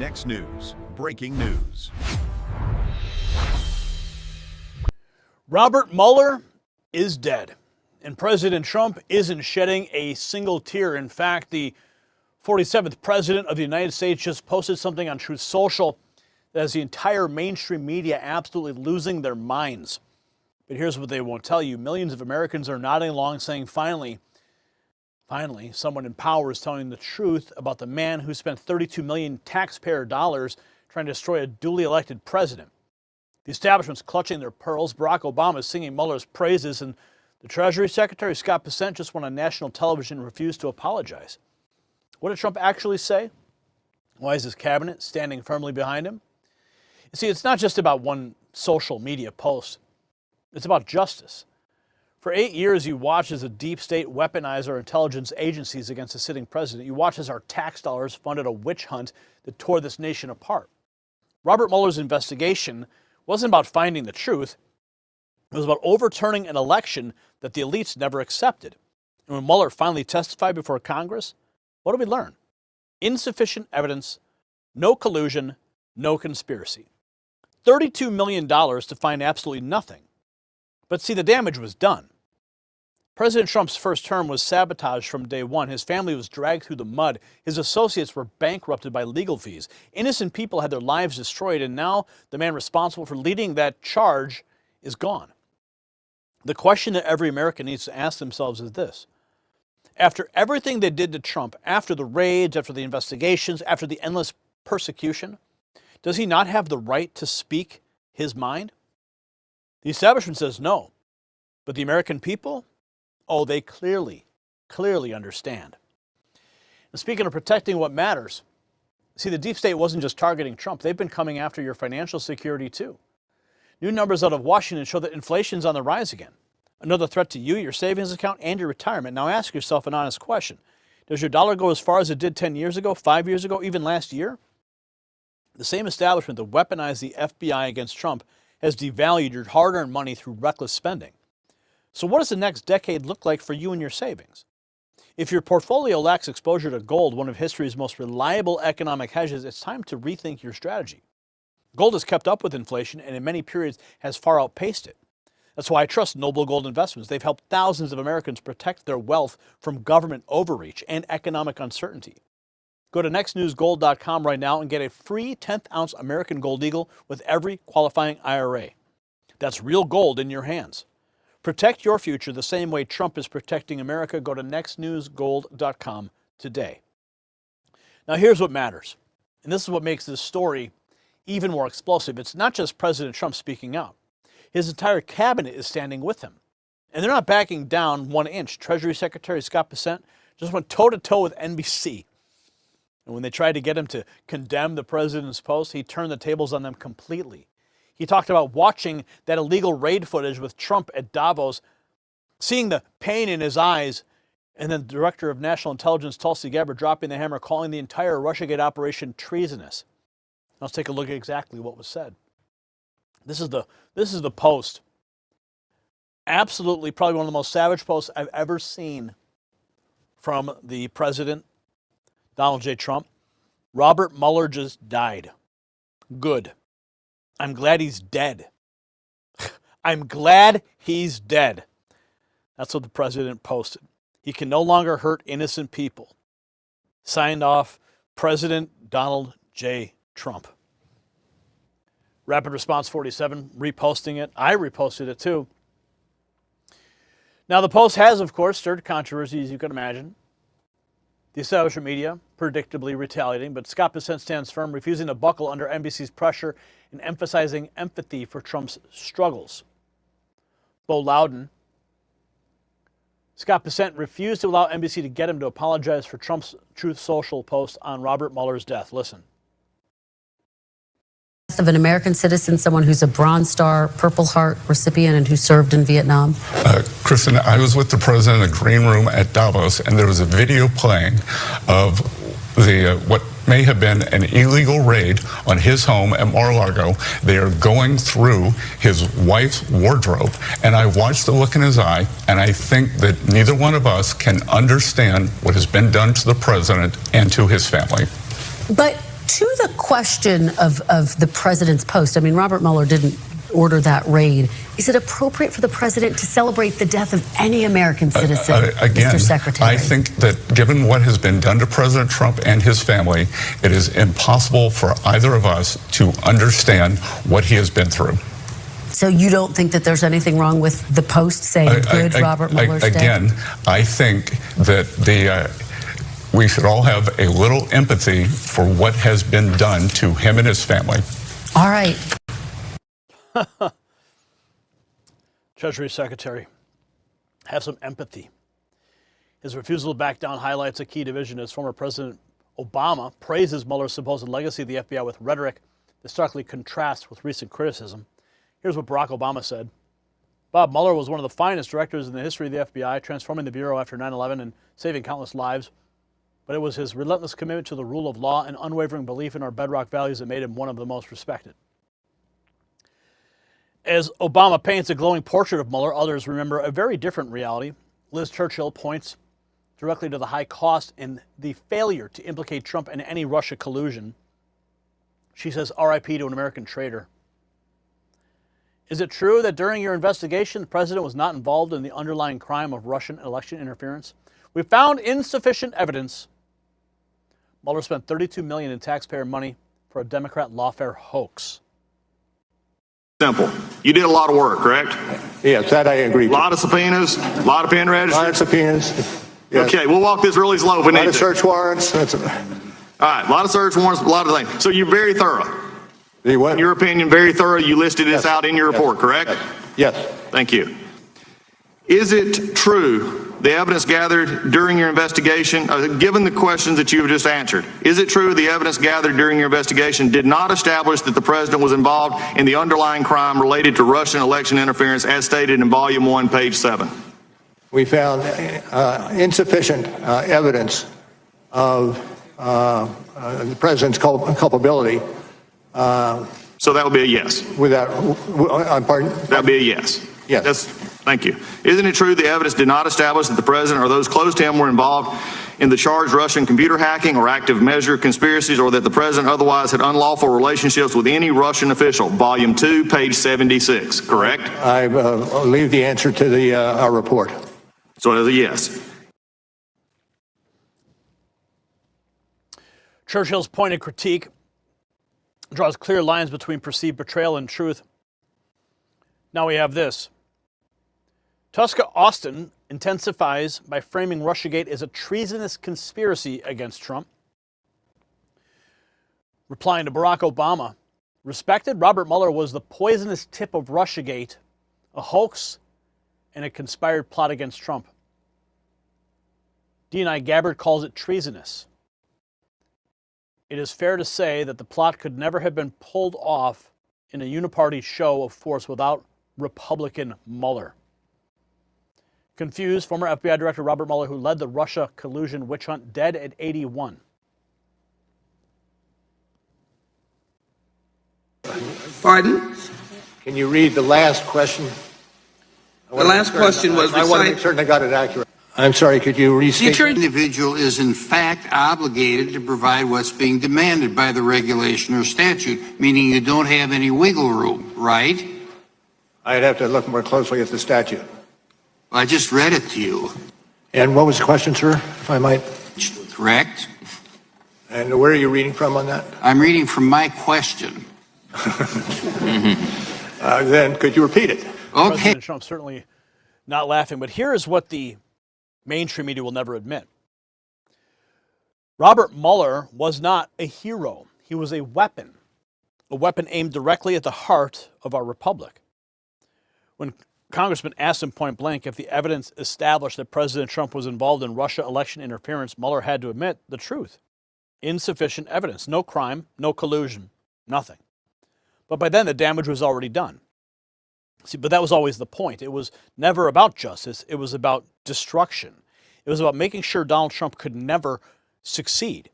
Next News, breaking news. Robert Mueller is dead, and President Trump isn't shedding a single tear. In fact, the 47th President of the United States just posted something on Truth Social that has the entire mainstream media absolutely losing their minds. But here's what they won't tell you. Millions of Americans are nodding along saying, finally, someone in power is telling the truth about the man who spent 32 million taxpayer dollars trying to destroy a duly elected president. The establishment's clutching their pearls. Barack Obama is singing Mueller's praises, and the Treasury Secretary, Scott Bessent, just went on national television and refused to apologize. What did Trump actually say? Why is his cabinet standing firmly behind him? You see, it's not just about one social media post. It's about justice. For 8 years, you watched as the deep state weaponized our intelligence agencies against a sitting president. You watched as our tax dollars funded a witch hunt that tore this nation apart. Robert Mueller's investigation wasn't about finding the truth. It was about overturning an election that the elites never accepted. And when Mueller finally testified before Congress, what did we learn? Insufficient evidence, no collusion, no conspiracy. $32 million to find absolutely nothing. But see, the damage was done. President Trump's first term was sabotaged from day one. His family was dragged through the mud. His associates were bankrupted by legal fees. Innocent people had their lives destroyed, and now the man responsible for leading that charge is gone. The question that every American needs to ask themselves is this. After everything they did to Trump, after the raids, after the investigations, after the endless persecution, does he not have the right to speak his mind? The establishment says no, but the American people, oh, they clearly understand. And speaking of protecting what matters, see, the deep state wasn't just targeting Trump. They've been coming after your financial security too. New numbers out of Washington show that inflation's on the rise again. Another threat to you, your savings account, and your retirement. Now ask yourself an honest question. Does your dollar go as far as it did 10 years ago, 5 years ago, even last year? The same establishment that weaponized the FBI against Trump has devalued your hard-earned money through reckless spending. So what does the next decade look like for you and your savings? If your portfolio lacks exposure to gold, one of history's most reliable economic hedges, it's time to rethink your strategy. Gold has kept up with inflation and in many periods has far outpaced it. That's why I trust Noble Gold Investments. They've helped thousands of Americans protect their wealth from government overreach and economic uncertainty. Go to nextnewsgold.com right now and get a free 10th ounce American Gold Eagle with every qualifying IRA. That's real gold in your hands. Protect your future the same way Trump is protecting America. Go to nextnewsgold.com today. Now here's what matters, and this is what makes this story even more explosive. It's not just President Trump speaking out. His entire cabinet is standing with him, and they're not backing down 1 inch. Treasury Secretary Scott Bessent just went toe-to-toe with NBC. And when they tried to get him to condemn the president's post, he turned the tables on them completely. He talked about watching that illegal raid footage with Trump at Davos, seeing the pain in his eyes, and then the Director of National Intelligence, Tulsi Gabbard, dropping the hammer, calling the entire Russiagate operation treasonous. Let's take a look at exactly what was said. This is the post. Absolutely, probably one of the most savage posts I've ever seen from the president, Donald J. Trump. Robert Mueller just died. Good. I'm glad he's dead. I'm glad he's dead. That's what the president posted. He can no longer hurt innocent people. Signed off, President Donald J. Trump. Rapid Response 47 reposting it. I reposted it too. Now the post has, of course, stirred controversy, as you can imagine. The establishment media predictably retaliating, but Scott Bessent stands firm, refusing to buckle under NBC's pressure and emphasizing empathy for Trump's struggles. Bo Loudon. Scott Bessent refused to allow NBC to get him to apologize for Trump's Truth Social post on Robert Mueller's death. Listen. Of an American citizen, someone who's a Bronze Star, Purple Heart recipient and who served in Vietnam? Kristen, I was with the president in the green room at Davos, and there was a video playing of the what may have been an illegal raid on his home at Mar-a-Lago. They are going through his wife's wardrobe, and I watched the look in his eye, and I think that neither one of us can understand what has been done to the president and to his family. But To the question of the president's post, I mean, Robert Mueller didn't order that raid. Is it appropriate for the president to celebrate the death of any American citizen, again, Mr. Secretary? I think that given what has been done to President Trump and his family, it is impossible for either of us to understand what he has been through. So you don't think that there's anything wrong with the post saying, good, Robert Mueller's dead? Again, I think that we should all have a little empathy for what has been done to him and his family. All right. Treasury Secretary, have some empathy. His refusal to back down highlights a key division as former President Obama praises Mueller's supposed legacy of the FBI with rhetoric that starkly contrasts with recent criticism. Here's what Barack Obama said. Bob Mueller was one of the finest directors in the history of the FBI, transforming the Bureau after 9/11 and saving countless lives. But it was his relentless commitment to the rule of law and unwavering belief in our bedrock values that made him one of the most respected. As Obama paints a glowing portrait of Mueller, others remember a very different reality. Liz Churchill points directly to the high cost and the failure to implicate Trump in any Russia collusion. She says, RIP to an American traitor. Is it true that during your investigation, the president was not involved in the underlying crime of Russian election interference? We found insufficient evidence. Mueller spent $32 million in taxpayer money for a Democrat lawfare hoax. Simple. You did a lot of work, correct? Yes, that I agree. A lot of subpoenas, a lot of pen A registers. lot of subpoenas. Yes. Okay, we'll walk this really slow if we A lot need of to. search warrants. That's All right, a lot of search warrants, a lot of things. So you're very thorough. the what? In your opinion, very thorough. You listed this Yes. out in your Yes. report, correct? Yes. Thank you. Is it true the evidence gathered during your investigation, given the questions that you have just answered, is it true the evidence gathered during your investigation did not establish that the president was involved in the underlying crime related to Russian election interference as stated in Volume 1, page 7? We found insufficient evidence of the president's culpability. So that would be a yes. Without, I'm pardon? That would be a yes. Yes. Thank you. Isn't it true the evidence did not establish that the president or those close to him were involved in the charged Russian computer hacking or active measure conspiracies, or that the president otherwise had unlawful relationships with any Russian official? Volume 2, page 76, correct? I leave the answer to the our report. So it is a yes. Churchill's pointed critique draws clear lines between perceived betrayal and truth. Now we have this. Tuska Austin intensifies by framing Russiagate as a treasonous conspiracy against Trump. Replying to Barack Obama, respected Robert Mueller was the poisonous tip of Russiagate, a hoax and a conspired plot against Trump. D&I Gabbard calls it treasonous. It is fair to say that the plot could never have been pulled off in a uniparty show of force without Republican Mueller. Confused, former FBI Director Robert Mueller, who led the Russia collusion witch hunt, dead at 81. Pardon? Can you read the last question? The last question was, I want to make certain I got it accurate. I'm sorry, could you restate? The individual is in fact obligated to provide what's being demanded by the regulation or statute, meaning you don't have any wiggle room, right? I'd have to look more closely at the statute. I just read it to you. And what was the question, sir, if I might? Correct? And where are you reading from on that? I'm reading from my question. Then could you repeat it? Okay. President Trump certainly not laughing, but here is what the mainstream media will never admit. Robert Mueller was not a hero. He was a weapon aimed directly at the heart of our republic. When Congressman asked him point blank if the evidence established that President Trump was involved in Russia election interference, Mueller had to admit the truth. Insufficient evidence. No crime, no collusion, nothing. But by then, the damage was already done. See, but that was always the point. It was never about justice. It was about destruction. It was about making sure Donald Trump could never succeed.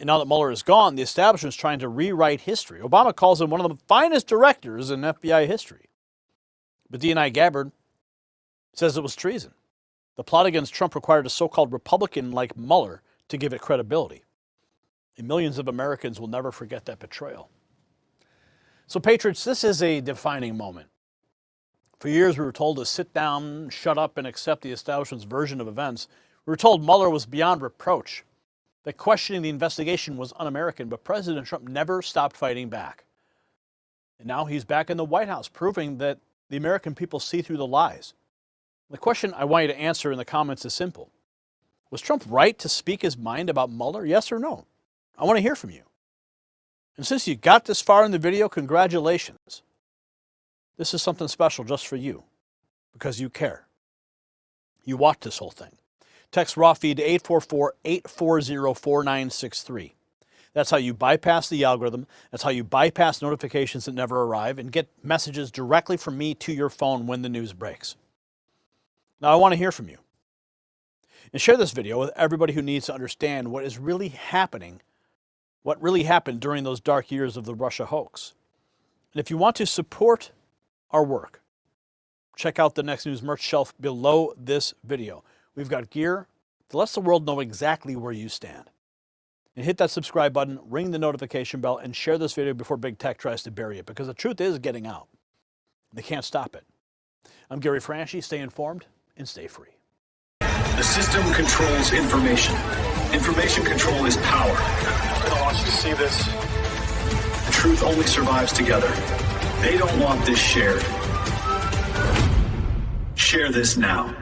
And now that Mueller is gone, the establishment is trying to rewrite history. Obama calls him one of the finest directors in FBI history. But D&I Gabbard says it was treason. The plot against Trump required a so-called Republican like Mueller to give it credibility. And millions of Americans will never forget that betrayal. So, patriots, this is a defining moment. For years, we were told to sit down, shut up, and accept the establishment's version of events. We were told Mueller was beyond reproach, that questioning the investigation was un-American, but President Trump never stopped fighting back. And now he's back in the White House, proving that the American people see through the lies. The question I want you to answer in the comments is simple. Was Trump right to speak his mind about Mueller? Yes or no? I want to hear from you. And since you got this far in the video, congratulations. This is something special just for you, because you care. You watched this whole thing. Text raw feed to 844-840-4963. That's how you bypass the algorithm. That's how you bypass notifications that never arrive and get messages directly from me to your phone when the news breaks. Now, I want to hear from you. And share this video with everybody who needs to understand what is really happening, what really happened during those dark years of the Russia hoax. And if you want to support our work, check out the Next News merch shelf below this video. We've got gear that lets the world know exactly where you stand. And hit that subscribe button, ring the notification bell, and share this video before big tech tries to bury it, because the truth is getting out. They can't stop it. I'm Gary Franchi. Stay informed and stay free. The system controls information. Information control is power. I want you to see this. The truth only survives together. They don't want this shared. Share this now.